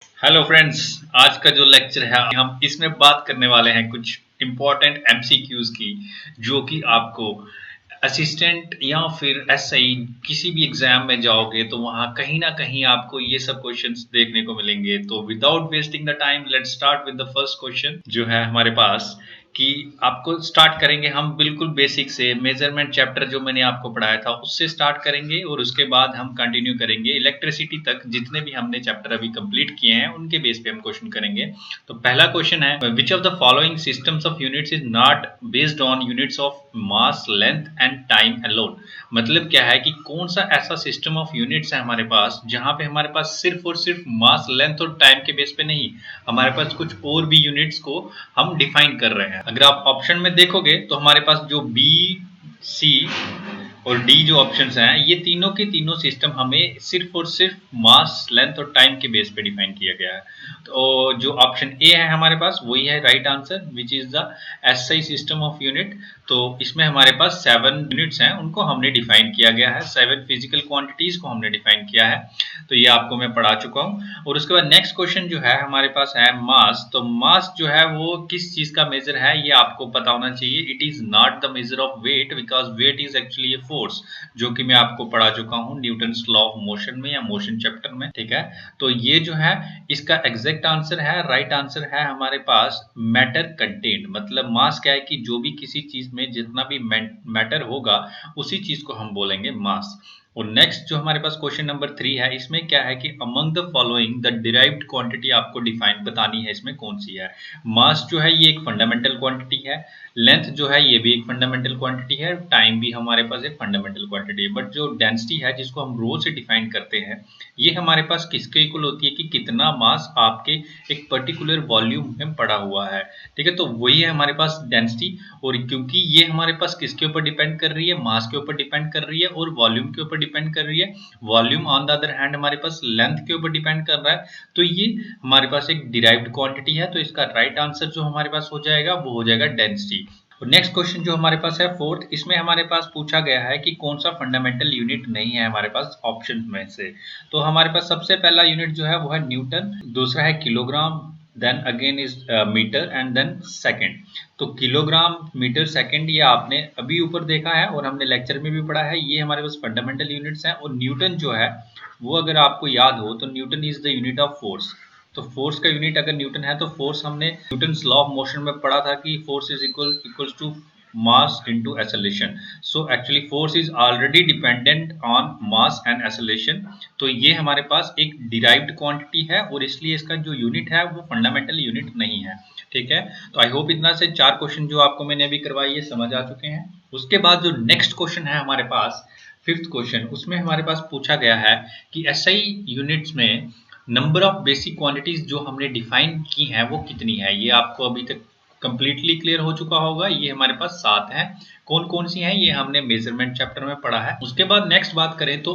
Hello friends, आज का जो लेक्चर है हम इसमें बात करने वाले हैं कुछ इम्पोर्टेंट एमसीक्यूज की, जो कि आपको असिस्टेंट या फिर एसआई किसी भी एग्जाम में जाओगे तो वहां कहीं ना कहीं आपको ये सब क्वेश्चंस देखने को मिलेंगे। तो without wasting the time let's start with the first question जो है हमारे पास कि आपको स्टार्ट करेंगे हम बिल्कुल बेसिक से। मेजरमेंट चैप्टर जो मैंने आपको पढ़ाया था उससे स्टार्ट करेंगे और उसके बाद हम कंटिन्यू करेंगे इलेक्ट्रिसिटी तक। जितने भी हमने चैप्टर अभी कंप्लीट किए हैं उनके बेस पे हम क्वेश्चन करेंगे। तो पहला क्वेश्चन है, which of the following systems of units is not based on units of mass length and time alone. मतलब क्या है कि कौन सा ऐसा सिस्टम ऑफ यूनिट्स है हमारे पास जहां पे हमारे पास सिर्फ और सिर्फ मास लेंथ और टाइम के बेस पे नहीं, हमारे पास कुछ और भी यूनिट्स को हम डिफाइन कर रहे हैं। अगर आप ऑप्शन में देखोगे तो हमारे पास जो बी, सी और डी जो ऑप्शंस हैं, ये तीनों के तीनों सिस्टम हमें सिर्फ और सिर्फ मास लेंथ और टाइम के बेस पे डिफाइन किया गया है। तो जो ऑप्शन ए है हमारे पास वही है right answer, which is the SI system of unit. तो इसमें हमारे पास 7 यूनिट्स हैं, उनको हमने डिफाइन किया गया है, 7 फिजिकल क्वांटिटीज को हमने डिफाइन किया है। तो ये आपको मैं पढ़ा चुका हूँ। और उसके बाद नेक्स्ट क्वेश्चन जो है हमारे पास है मास। तो मास जो है वो किस चीज का मेजर है ये आपको पता होना चाहिए। It is not the measure of weight, because weight is actually a force, जो कि मैं आपको पढ़ा चुका हूँ न्यूटन्स लॉ ऑफ मोशन में या मोशन चैप्टर में। ठीक है, तो ये जो है इसका एग्जैक्ट आंसर है, राइट आंसर है हमारे पास मैटर कंटेंट। मतलब मास क्या है कि जो भी किसी चीज में जितना भी मैटर होगा उसी चीज को हम बोलेंगे मास। और नेक्स्ट जो हमारे पास क्वेश्चन नंबर 3 है, इसमें क्या है कि among the following the derived quantity आपको डिफाइन बतानी है, इसमें कौन सी है। मास जो है ये एक फंडामेंटल क्वांटिटी है, लेंथ जो है ये भी एक फंडामेंटल क्वांटिटी है, टाइम भी हमारे पास एक फंडामेंटल क्वांटिटी है। बट जो डेंसिटी है जिसको हम रो से डिफाइन करते हैं, ये हमारे पास किसके इक्वल होती है कि कितना मास आपके एक पर्टिकुलर वॉल्यूम में पड़ा हुआ है। ठीक है, तो वही है हमारे पास डेंसिटी। और क्योंकि ये हमारे पास किसके ऊपर डिपेंड कर रही है, मास के ऊपर डिपेंड कर रही है और वॉल्यूम के ऊपर डिपेंड कर रही है। Volume on the other hand हमारे पास लेंथ के ऊपर डिपेंड कर रहा है। तो ये हमारे पास एक डिराइव्ड क्वांटिटी है। तो इसका राइट आंसर जो हमारे पास हो जाएगा वो हो जाएगा डेंसिटी। और नेक्स्ट क्वेश्चन जो हमारे पास है फोर्थ, इसमें हमारे पास पूछा गया है कि कौन सा फंडामेंटल यूनिट नहीं है हमारे पास ऑप्शन में से। तो हमारे पास सबसे पहला यूनिट जो है वो है न्यूटन, दूसरा है kilogram, then again is metre and then second. तो किलोग्राम, मीटर, सेकंड ये आपने अभी ऊपर देखा है और हमने लेक्चर में भी पढ़ा है, ये हमारे पास फंडामेंटल यूनिट्स हैं। और न्यूटन जो है वो अगर आपको याद हो तो Newton is the unit of force. तो फोर्स का यूनिट अगर न्यूटन है तो फोर्स हमने न्यूटन्स लॉ ऑफ मोशन में पढ़ा था कि force is equals to mass into acceleration. So actually force is already dependent on mass and acceleration. तो ये हमारे पास एक डिराइव्ड क्वांटिटी है और इसलिए इसका जो यूनिट है वो फंडामेंटल यूनिट नहीं है। ठीक है, तो आई होप इतना से 4 क्वेश्चन जो आपको मैंने अभी करवाई है समझ आ चुके हैं। उसके बाद जो नेक्स्ट क्वेश्चन है हमारे पास, फिफ्थ क्वेश्चन, उसमें हमारे पास पूछा गया है कि एसआई यूनिट्स में नंबर ऑफ बेसिक क्वांटिटीज जो हमने डिफाइन की हैं वो कितनी है। ये आपको अभी तक कंप्लीटली क्लियर हो चुका होगा। ये हमारे पास 7 हैं। कौन कौन सी हैं ये हमने मेजरमेंट चैप्टर में पढ़ा है। उसके बाद नेक्स्ट बात करें तो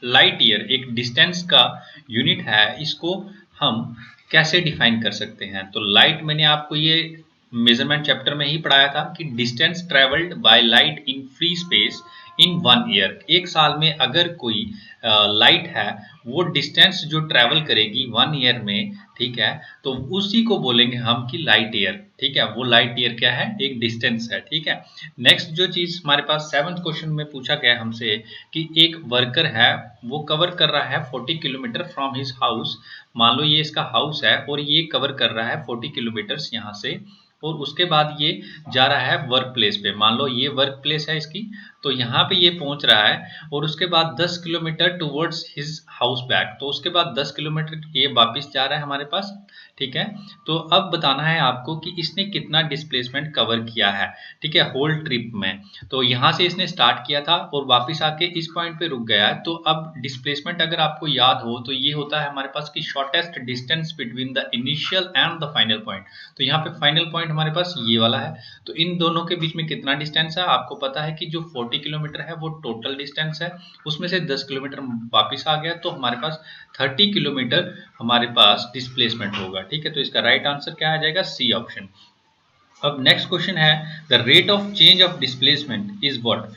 लाइट ईयर एक डिस्टेंस का यूनिट है, इसको हम कैसे डिफाइन कर सकते हैं। तो लाइट मैंने आपको ये मेजरमेंट चैप्टर में ही पढ़ाया था कि distance travelled by light in free space in 1 year. एक साल में अगर कोई लाइट है वो डिस्टेंस जो ट्रेवल करेगी 1 ईयर में, ठीक है, तो उसी को बोलेंगे हम कि लाइट ईयर। ठीक है, वो लाइट ईयर क्या है, एक डिस्टेंस है। ठीक है, नेक्स्ट जो चीज हमारे पास 7th क्वेश्चन में पूछा गया हमसे कि एक वर्कर है वो कवर कर रहा है 40 किलोमीटर फ्रॉम हिज हाउस। मान लो ये इसका हाउस है और ये कवर कर रहा है 40 किलोमीटर यहाँ से, और उसके बाद ये जा रहा है वर्क प्लेस पे। मान लो ये वर्क प्लेस है इसकी, तो यहाँ पे ये पहुंच रहा है और उसके बाद 10 kilometre towards his house back. तो उसके बाद 10 किलोमीटर ये वापस जा रहा है हमारे पास। ठीक है, तो अब बताना है आपको कि इसने कितना डिस्प्लेसमेंट कवर किया है। ठीक है, होल ट्रिप में। तो यहाँ से इसने स्टार्ट किया था और वापस आके इस पॉइंट पे रुक गया है। तो अब डिस्प्लेसमेंट अगर आपको याद हो तो ये होता है हमारे पास कि shortest distance between the initial and the final point. तो यहाँ पे फाइनल पॉइंट हमारे पास ये वाला है। तो इन दोनों के बीच में कितना डिस्टेंस है, आपको पता है कि जो 40 किलोमीटर है वो टोटल डिस्टेंस है, उसमें से 10 किलोमीटर वापस आ गया, तो हमारे पास 30 किलोमीटर हमारे पास डिस्प्लेसमेंट होगा। ठीक है, तो इसका राइट आंसर क्या आ जाएगा, सी ऑप्शन। अब नेक्स्ट क्वेश्चन है the rate of change of displacement is what.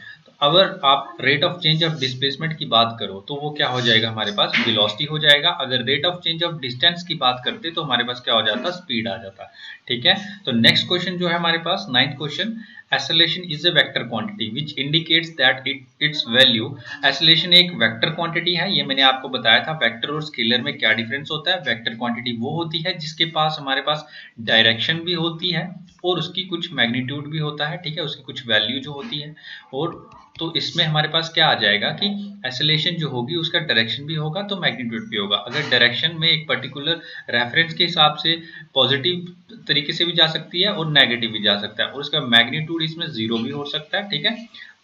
अगर आप rate of change of displacement की बात करो तो वो क्या हो जाएगा, हमारे पास वेलोसिटी हो जाएगा। अगर rate of change of distance की बात करते तो हमारे पास क्या हो जाता, स्पीड आ जाता। ठीक है, तो नेक्स्ट क्वेश्चन जो है हमारे पास 9th question, acceleration is a vector quantity which indicates that it's value. Acceleration एक वेक्टर क्वांटिटी है, ये मैंने आपको बताया था। वेक्टर और स्केलर में क्या डिफरेंस होता है, वेक्टर क्वांटिटी वो होती है जिसके पास हमारे पास डायरेक्शन भी होती है और उसकी कुछ मैग्नीट्यूड भी होता है। ठीक है, उसकी कुछ वैल्यू जो होती है। और तो इसमें हमारे पास क्या आ जाएगा कि एक्सेलरेशन जो होगी उसका डायरेक्शन भी होगा तो मैग्नीट्यूड भी होगा। अगर डायरेक्शन में एक पर्टिकुलर रेफरेंस के हिसाब से पॉजिटिव तरीके से भी जा सकती है और नेगेटिव भी जा सकता है, और उसका मैग्नीट्यूड इसमें जीरो भी हो सकता है। ठीक है,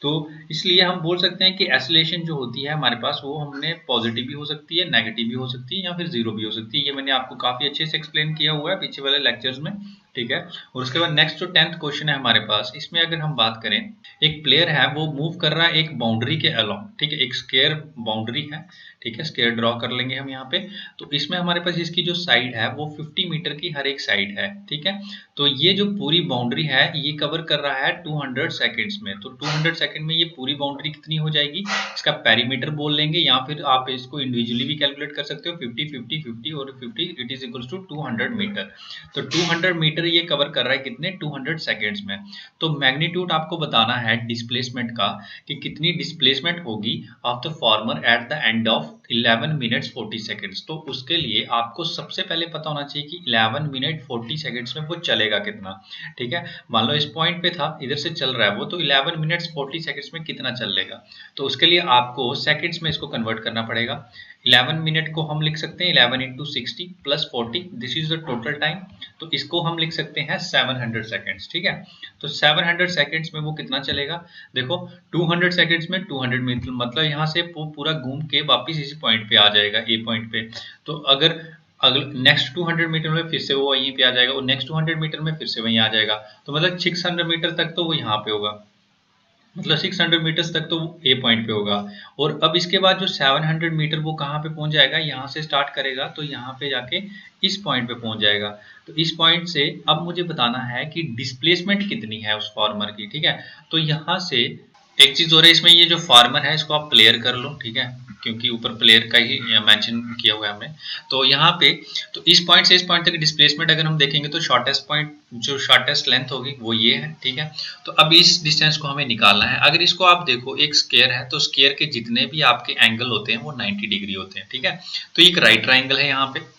तो इसलिए हम बोल सकते हैं कि एक्सेलरेशन जो होती है हमारे पास वो हमने पॉजिटिव भी हो सकती है, नेगेटिव भी हो सकती है, या फिर जीरो भी हो सकती है। ये मैंने आपको काफी अच्छे से एक्सप्लेन किया हुआ है पीछे वाले लेक्चर्स में। ठीक है, और उसके बाद नेक्स्ट जो 10th क्वेश्चन है हमारे पास, इसमें अगर हम बात करें, एक प्लेयर है वो मूव कर रहा है एक बाउंड्री के अलोंग। ठीक है, एक स्क्वायर बाउंड्री है। ठीक है, स्क्वायर ड्रॉ कर लेंगे हम यहाँ पे। तो इसमें हमारे पास इसकी जो साइड है वो 50 मीटर की हर एक साइड है। ठीक है, तो ये जो पूरी बाउंड्री है ये कवर कर रहा है 200 सेकेंड्स में। तो 200 सेकेंड में ये पूरी बाउंड्री कितनी हो जाएगी, इसका पेरीमीटर बोल लेंगे, या फिर आप इसको इंडिविजुअली भी कैलकुलेट कर सकते हो। 50 50 50 और 50 it is equals to 200 metre. तो 200 मीटर ये कवर कर रहा है कितने, 200 सेकेंड्स में। तो मैग्नीट्यूड आपको बताना है डिस्प्लेसमेंट का कि कितनी डिस्प्लेसमेंट होगी of the former at the end of 11 minutes 40 seconds. तो उसके लिए आपको सबसे पहले पता होना चाहिए कि 11 मिनट 40 सेकेंड्स में वो चलेगा कितना। ठीक है, मान लो इस पॉइंट पे था, इधर से चल रहा है वो, तो 11 मिनट्स 40 सेकेंड्स में कितना चल लेगा। तो उसके लिए आपको सेकेंड्स में इसको कन्वर्ट करना पड़ेगा। 11 मिनट को हम लिख सकते हैं 11 into 60 plus 40, this is the total time. तो इसको हम लिख सकते हैं 700 सेकेंड्स। ठीक है, तो 700 सेकेंड्स में वो कितना चलेगा, देखो 200 सेकेंड्स में 200 मीटर, मतलब यहाँ से वो पूरा घूम के वापस इसी पॉइंट पे आ जाएगा, ए पॉइंट पे। तो अगर नेक्स्ट 200 मीटर में फिर से वो वहीं पे आ जाएगा, और नेक्स्ट 200 मीटर में फिर से वहीं आ जाएगा। तो मतलब 600 मीटर तक तो वो यहाँ पे होगा, मतलब 600 मीटर्स तक तो ए पॉइंट पे होगा। और अब इसके बाद जो 700 मीटर वो कहाँ पे पहुंच जाएगा, यहाँ से स्टार्ट करेगा तो यहाँ पे जाके इस पॉइंट पे पहुंच जाएगा। तो इस पॉइंट से अब मुझे बताना है कि डिस्प्लेसमेंट कितनी है उस फॉर्मर की। ठीक है, तो यहाँ से एक चीज और है, इसमें ये जो फार्मर है इसको आप प्लेयर कर लो। ठीक है, क्योंकि ऊपर प्लेयर का ही मेंशन किया हुआ है हमने। तो यहाँ पे तो इस पॉइंट से इस पॉइंट तक डिस्प्लेसमेंट अगर हम देखेंगे तो शॉर्टेस्ट पॉइंट जो शॉर्टेस्ट लेंथ होगी वो ये है। ठीक है, तो अब इस डिस्टेंस को हमें निकालना है। अगर इसको आप देखो, एक स्क्वायर है तो स्क्वायर के जितने भी आपके एंगल होते हैं वो 90 डिग्री होते हैं। ठीक है, तो एक राइट ट्राइंगल है यहाँ पे,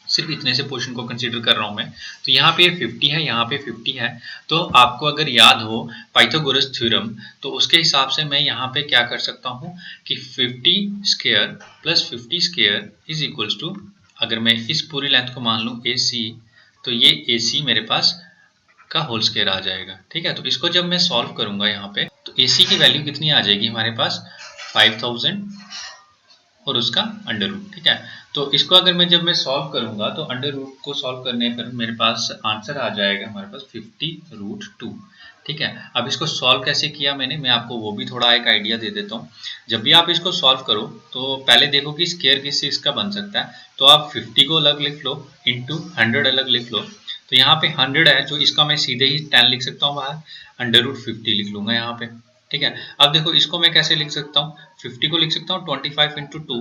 सिर्फ इतने से पोर्शन को कंसीडर कर रहा हूं मैं। तो यहाँ पे 50 है, यहाँ पे 50 है। तो आपको अगर याद हो पाइथागोरस थ्योरम, तो उसके हिसाब से मैं यहाँ पे क्या कर सकता हूँ कि 50 square plus 50 square is equals to, अगर मैं इस पूरी लेंथ को मान लूँ AC, तो ये AC मेरे पास का होल स्क्वायर आ जाएगा। ठीक है, तो इसको जब मैं सॉल्व करूंगा यहाँ पे, तो AC की वैल्यू कितनी आ जाएगी हमारे पास, 5000 और उसका अंडर रूट। ठीक है, तो इसको अगर मैं जब मैं सॉल्व करूंगा तो अंडर रूट को सॉल्व करने पर मेरे पास आंसर आ जाएगा हमारे पास 50√2। ठीक है, अब इसको सॉल्व कैसे किया मैंने, मैं आपको वो भी थोड़ा एक आइडिया दे देता हूँ। जब भी आप इसको सॉल्व करो तो पहले देखो कि स्क्वायर किस चीज का बन सकता है। तो आप 50 को अलग लिख लो, इंटू 100 अलग लिख लो। तो यहाँ पे 100 है जो इसका मैं सीधे ही 10 लिख सकता हूँ बाहर, अंडर रूट 50 लिख लूंगा यहाँ पे। ठीक है, अब देखो इसको मैं कैसे लिख सकता हूँ, 50 को लिख सकता हूँ 25 इंटू 2।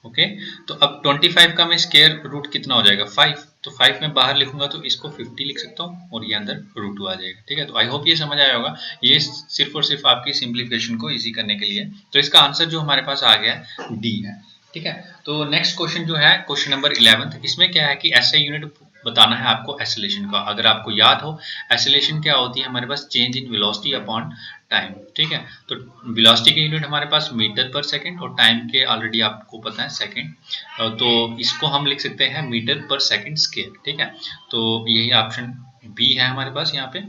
ओके, तो अब 25 का मैं स्क्वायर रूट कितना हो जाएगा, 5। तो 5 में बाहर लिखूंगा तो इसको 50 लिख सकता हूँ और ये अंदर √2 आ जाएगा। ठीक है, तो आई होप ये समझ आया होगा। ये सिर्फ और सिर्फ आपकी सिंप्लीफिकेशन को इजी करने के लिए। तो इसका आंसर जो हमारे पास आ गया है डी है। ठीक है, तो नेक्स्ट क्वेश्चन जो है क्वेश्चन नंबर 11, इसमें क्या है कि एसआई यूनिट बताना है आपको एक्सेलरेशन का। अगर आपको याद हो एक्सेलरेशन क्या होती है हमारे पास, change in velocity upon time. ठीक है, तो वेलोसिटी की यूनिट हमारे पास मीटर पर सेकंड और टाइम के ऑलरेडी आपको पता है सेकंड। तो इसको हम लिख सकते हैं मीटर पर सेकंड स्क्वायर। ठीक है, तो यही ऑप्शन बी है हमारे पास यहाँ पे।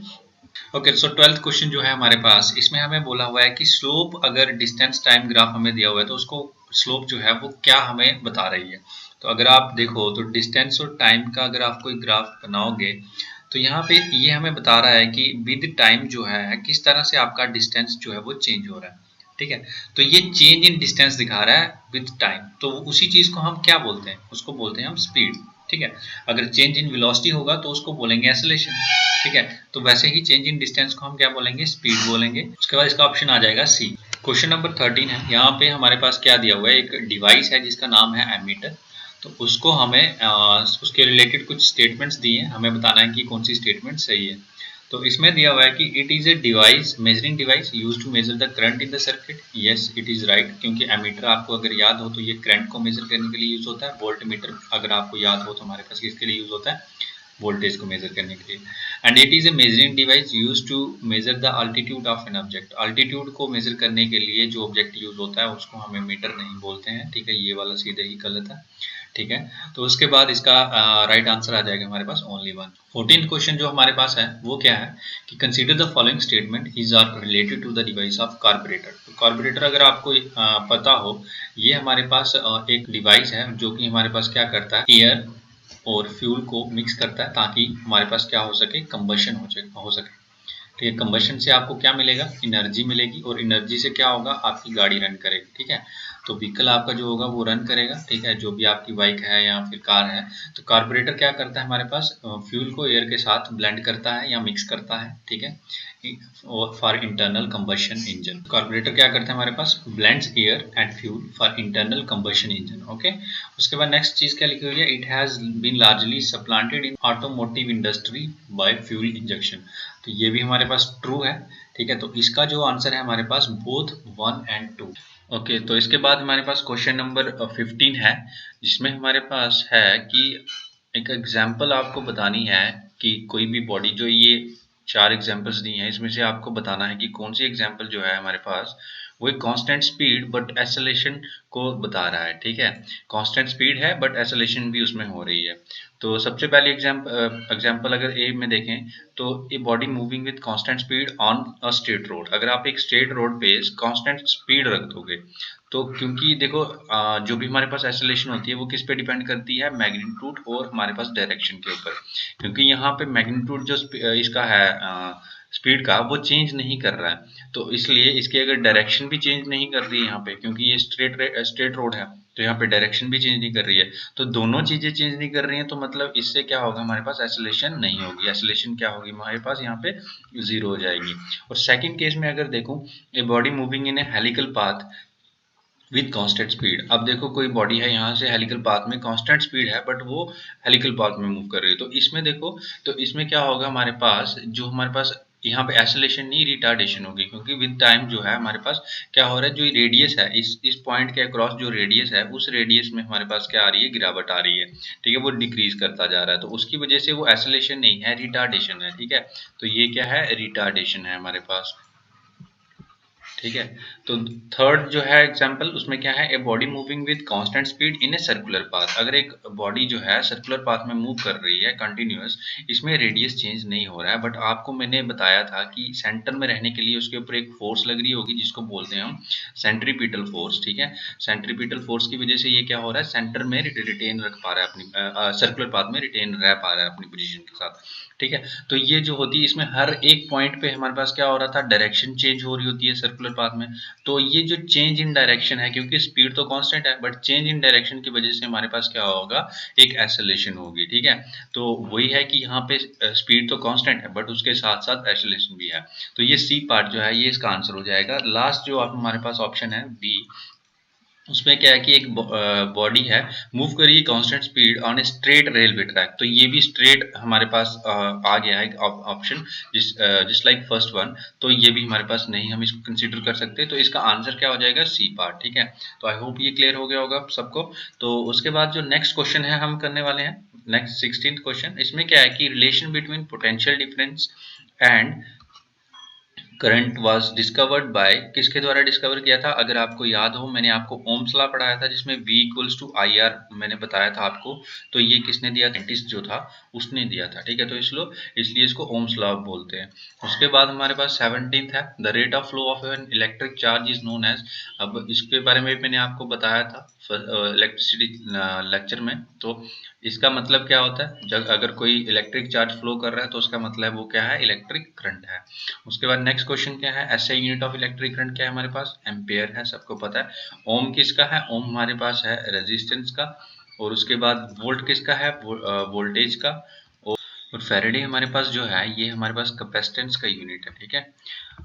ओके, सो 12th क्वेश्चन जो है हमारे पास, इसमें हमें बोला हुआ है कि स्लोप, अगर डिस्टेंस टाइम ग्राफ हमें दिया हुआ है तो उसको स्लोप जो है वो क्या हमें बता रही है। तो अगर आप देखो तो डिस्टेंस और टाइम का अगर आप कोई ग्राफ बनाओगे तो यहाँ पे ये हमें बता रहा है कि विद टाइम जो है किस तरह से आपका डिस्टेंस जो है वो चेंज हो रहा है। ठीक है, तो ये चेंज इन डिस्टेंस दिखा रहा है विद टाइम, तो उसी चीज को हम क्या बोलते हैं, उसको बोलते हैं हम स्पीड। ठीक है। अगर चेंज इन वेलोसिटी होगा तो उसको बोलेंगे एक्सेलरेशन, ठीक है। तो वैसे ही चेंज इन डिस्टेंस को हम क्या बोलेंगे, स्पीड बोलेंगे। उसके बाद इसका ऑप्शन आ जाएगा सी। क्वेश्चन नंबर 13 है, यहाँ पे हमारे पास क्या दिया हुआ है, एक डिवाइस है जिसका नाम है एमीटर। तो उसको हमें उसके रिलेटेड कुछ स्टेटमेंट्स दिए हैं, हमें बताना है कि कौन सी स्टेटमेंट सही है। तो इसमें दिया हुआ है कि it is a device, measuring device use to measure the current in the circuit. Yes it is right, क्योंकि एमीटर आपको अगर याद हो तो ये करंट को मेजर करने के लिए यूज होता है। वोल्ट मीटर अगर आपको याद हो तो हमारे पास किसके लिए यूज होता है, वोल्टेज को मेजर करने के लिए। And it is a measuring device use to measure the altitude of an object. Altitude को मेजर करने के लिए जो ऑब्जेक्ट यूज होता है उसको हमें मीटर नहीं बोलते हैं, ठीक है। ये वाला सीधे ही गलत है, ठीक है। तो उसके बाद इसका राइट आंसर आ जाएगा हमारे पास ओनली वन। 14th क्वेश्चन जो हमारे पास है वो क्या है कि consider the following statement is are related to the device of carburettor. तो कार्बोरेटर अगर आपको पता हो, ये हमारे पास एक डिवाइस है जो कि हमारे पास क्या करता है, एयर और फ्यूल को मिक्स करता है ताकि हमारे पास क्या हो सके, कंबशन हो सके, ठीक है। कंबशन से आपको क्या मिलेगा, एनर्जी मिलेगी, और एनर्जी से क्या होगा, आपकी गाड़ी रन करेगी, ठीक है। तो व्हीकल आपका जो होगा वो रन करेगा, ठीक है, जो भी आपकी बाइक है या फिर कार है। तो कार्बोरेटर क्या करता है, हमारे पास फ्यूल को एयर के साथ ब्लेंड करता है या मिक्स करता है, ठीक है, for internal combustion engine. Carburetor क्या करता है, हमारे पास blends air and fuel for internal combustion engine, okay. उसके बाद नेक्स्ट चीज क्या लिखी हुई है, it has been largely supplanted in automotive industry by fuel injection. तो ये भी हमारे पास ट्रू है, ठीक है। तो इसका जो आंसर है हमारे पास बोथ 1 एंड 2, ओके। तो इसके बाद हमारे पास क्वेश्चन नंबर 15 है, जिसमें हमारे पास है कि एक एग्जाम्पल आपको बतानी है कि कोई भी बॉडी, जो ये 4 एग्जाम्पल्स दी हैं इसमें से आपको बताना है कि कौन सी एग्जाम्पल जो है हमारे पास वो एक कांस्टेंट स्पीड बट एक्सेलरेशन को बता रहा है, ठीक है। कांस्टेंट स्पीड है बट एक्सेलरेशन भी उसमें हो रही है। तो सबसे पहले एग्जाम्पल अगर ए में देखें तो a body moving with constant speed on a straight road. अगर आप एक स्ट्रेट रोड पे कांस्टेंट स्पीड रख दोगे तो, क्योंकि देखो जो भी हमारे पास एक्सेलरेशन होती है वो किस पे डिपेंड करती है, मैग्नीट्यूड और हमारे पास डायरेक्शन के ऊपर। क्योंकि यहाँ पे मैग्नीट्यूड जो इसका है स्पीड का, वो चेंज नहीं कर रहा है, तो इसलिए इसकी अगर डायरेक्शन भी चेंज नहीं कर रही है यहाँ पे, क्योंकि ये स्ट्रेट रोड है, तो यहाँ पे डायरेक्शन भी चेंज नहीं कर रही है। तो दोनों चीजें चेंज नहीं कर रही हैं, तो मतलब इससे क्या होगा, हमारे पास एक्सेलरेशन नहीं होगी। एक्सेलरेशन क्या होगी हमारे पास यहाँ पे, जीरो हो जाएगी। और सेकंड केस में अगर देखूं, a body moving in A helical path with constant speed. अब देखो कोई बॉडी है यहाँ से हेलिकल पाथ में, कांस्टेंट स्पीड है बट वो हेलिकल पाथ में मूव कर रही है, तो इसमें देखो, तो इसमें क्या होगा हमारे पास, जो हमारे पास यहाँ पे एक्सेलरेशन नहीं, रिटार्डेशन होगी, क्योंकि विद टाइम जो है हमारे पास क्या हो रहा है, जो रेडियस है इस पॉइंट के अक्रॉस जो रेडियस है, उस रेडियस में हमारे पास क्या आ रही है, गिरावट आ रही है, ठीक है, वो डिक्रीज करता जा रहा है। तो उसकी वजह से वो एक्सेलरेशन नहीं है, रिटार्डेशन है, ठीक है। तो ये क्या है, रिटार्डेशन है हमारे पास, ठीक है। तो थर्ड जो है एग्जांपल, उसमें क्या है, a body moving with constant speed in a circular path. अगर एक बॉडी जो है सर्कुलर पाथ में मूव कर रही है कंटिन्यूअस, इसमें रेडियस चेंज नहीं हो रहा है, बट आपको मैंने बताया था कि सेंटर में रहने के लिए उसके ऊपर एक फोर्स लग रही होगी जिसको बोलते हैं हम सेंट्रीपिटल फोर्स, ठीक है। सेंट्रीपिटल फोर्स की वजह से ये क्या हो रहा है, सेंटर में रिटेन रख पा रहा है अपनी, सर्कुलर पाथ में रिटेन रह पा रहा है अपनी पोजीशन के साथ, ठीक है। तो ये जो होती है, इसमें हर एक पॉइंट पे हमारे पास क्या हो रहा था, डायरेक्शन चेंज हो रही होती है सर्कुलर पाथ में। तो ये जो चेंज इन डायरेक्शन है, क्योंकि स्पीड तो कांस्टेंट है बट चेंज इन डायरेक्शन की वजह से हमारे पास क्या होगा, एक एक्सेलरेशन होगी, ठीक है। तो वही है कि यहाँ पे स्पीड तो कांस्टेंट है बट उसके साथ साथ एक्सेलरेशन भी है। तो ये सी पार्ट जो है ये इसका आंसर हो जाएगा। लास्ट जो आप हमारे पास ऑप्शन है बी, उसमें क्या है कि एक बॉडी है मूव करिए constant speed on a straight railway track. तो ये भी स्ट्रेट हमारे पास आ गया है ऑप्शन, जिस लाइक फर्स्ट वन। तो ये भी हमारे पास नहीं, हम इसको कंसीडर कर सकते। तो इसका आंसर क्या हो जाएगा, सी पार्ट, ठीक है। तो आई होप ये क्लियर हो गया होगा सबको। तो उसके बाद जो नेक्स्ट क्वेश्चन है हम करने वाले हैं, नेक्स्ट 16th क्वेश्चन। इसमें क्या है कि relation between potential difference and current was discovered by, किसके द्वारा डिस्कवर किया था, अगर आपको याद हो मैंने आपको ओम्स लॉ पढ़ाया था जिसमें V equals to I R मैंने बताया था आपको। तो ये किसने दिया, साइंटिस्ट जो था उसने दिया था, ठीक है। तो इसलिए इसको ओम्स लॉ बोलते हैं। उसके बाद हमारे पास 17th है, the rate of flow of an electric charge is known as. अब इसके बारे में मैंने आपको बताया था इलेक्ट्रिसिटी लेक्चर में। तो इसका मतलब क्या होता है, जब अगर कोई इलेक्ट्रिक चार्ज फ्लो कर रहा है तो उसका मतलब वो क्या है, इलेक्ट्रिक करंट है। उसके बाद नेक्स्ट क्वेश्चन क्या है, SI unit of electric current क्या है हमारे पास, एम्पेयर है, सबको पता है। ओम किसका है, ओम हमारे पास है रेजिस्टेंस का, और उसके बाद वोल्ट किसका है, वोल्टेज का। और फैराडे हमारे पास जो है ये हमारे पास कैपेसिटेंस का यूनिट है, ठीक है।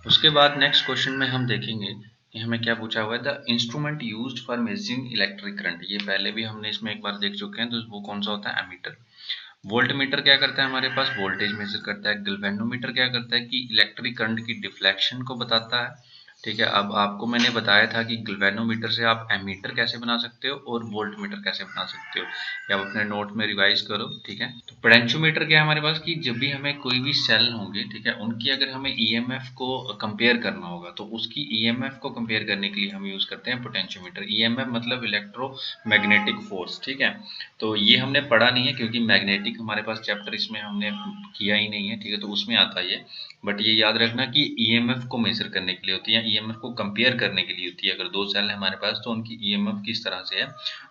उसके बाद नेक्स्ट क्वेश्चन में हम देखेंगे कि हमें क्या पूछा हुआ है, the instrument used for measuring electric current. ये पहले भी हमने इसमें एक बार देख चुके हैं, तो वो कौन सा होता है, एमीटर। वोल्ट मीटर क्या करता है, हमारे पास वोल्टेज मेजर करता है। गैल्वेनोमीटर क्या करता है कि इलेक्ट्रिक करंट की डिफ्लेक्शन को बताता है, ठीक है। अब आपको मैंने बताया था कि गैल्वेनोमीटर से आप एमीटर कैसे बना सकते हो और वोल्ट मीटर कैसे बना सकते हो, ये आप अपने नोट में रिवाइज करो, ठीक है। तो पोटेंशियोमीटर क्या है हमारे पास कि जब भी हमें कोई भी सेल होंगे, ठीक है, उनकी अगर हमें ईएमएफ को कंपेयर करना होगा तो उसकी ईएमएफ को कंपेयर करने के लिए हम यूज करते हैं पोटेंशियोमीटर। ईएमएफ मतलब इलेक्ट्रोमैग्नेटिक फोर्स, ठीक है। तो ये हमने पढ़ा नहीं है क्योंकि मैग्नेटिक हमारे पास चैप्टर इसमें हमने किया ही नहीं है, ठीक है, तो उसमें आता है ये। बट ये याद रखना कि ईएमएफ को मेजर करने के लिए होती है, ईएमएफ को कंपेयर करने के लिए होती है। अगर दो सेल है हमारे पास तो उनकी ईएमएफ किस तरह से है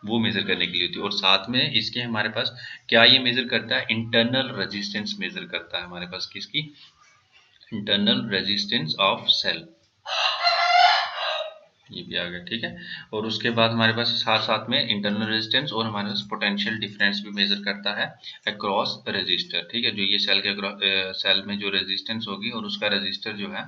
वो मेजर करने के लिए होती है। और साथ में इसके हमारे पास क्या ये मेजर करता है, इंटरनल रेजिस्टेंस मेजर करता है हमारे पास, किसकी, इंटरनल रेजिस्टेंस ऑफ सेल। ये भी आ गया, ठीक है। और उसके बाद हमारे पास साथ साथ में इंटरनल रेजिस्टेंस और हमारे पास पोटेंशियल डिफरेंस भी मेजर करता है अक्रॉस रजिस्टर, ठीक है। जो ये सेल के सेल में जो रेजिस्टेंस होगी और उसका रजिस्टर जो है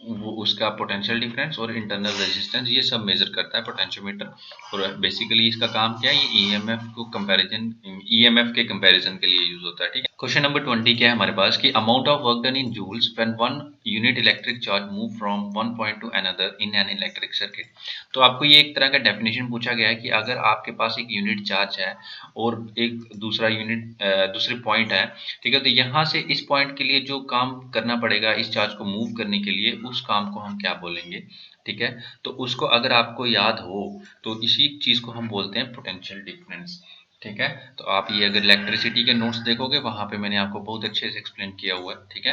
वो उसका पोटेंशियल डिफरेंस और इंटरनल रेजिस्टेंस ये सब मेजर करता है पोटेंशियोमीटर। और बेसिकली इसका काम क्या है, ये ईएमएफ को कंपैरिजन, ईएमएफ के कंपैरिजन के लिए यूज होता है, ठीक है। क्वेश्चन नंबर 20 क्या है हमारे पास कि amount of work done in joules when one unit electric charge move from one point to another in an electric circuit. तो आपको ये एक तरह का डेफिनेशन पूछा गया है कि अगर आपके पास एक यूनिट चार्ज है और एक दूसरा यूनिट दूसरी पॉइंट है, ठीक है, तो यहाँ से इस पॉइंट के लिए जो काम करना पड़ेगा इस चार्ज को मूव करने के लिए, उस काम को हम क्या बोलेंगे, ठीक है। तो उसको अगर आपको याद हो तो इसी चीज को हम बोलते हैं पोटेंशियल डिफरेंस, ठीक है। तो आप ये अगर इलेक्ट्रिसिटी के नोट्स देखोगे वहां पे मैंने आपको बहुत अच्छे से एक्सप्लेन किया हुआ है, ठीक है।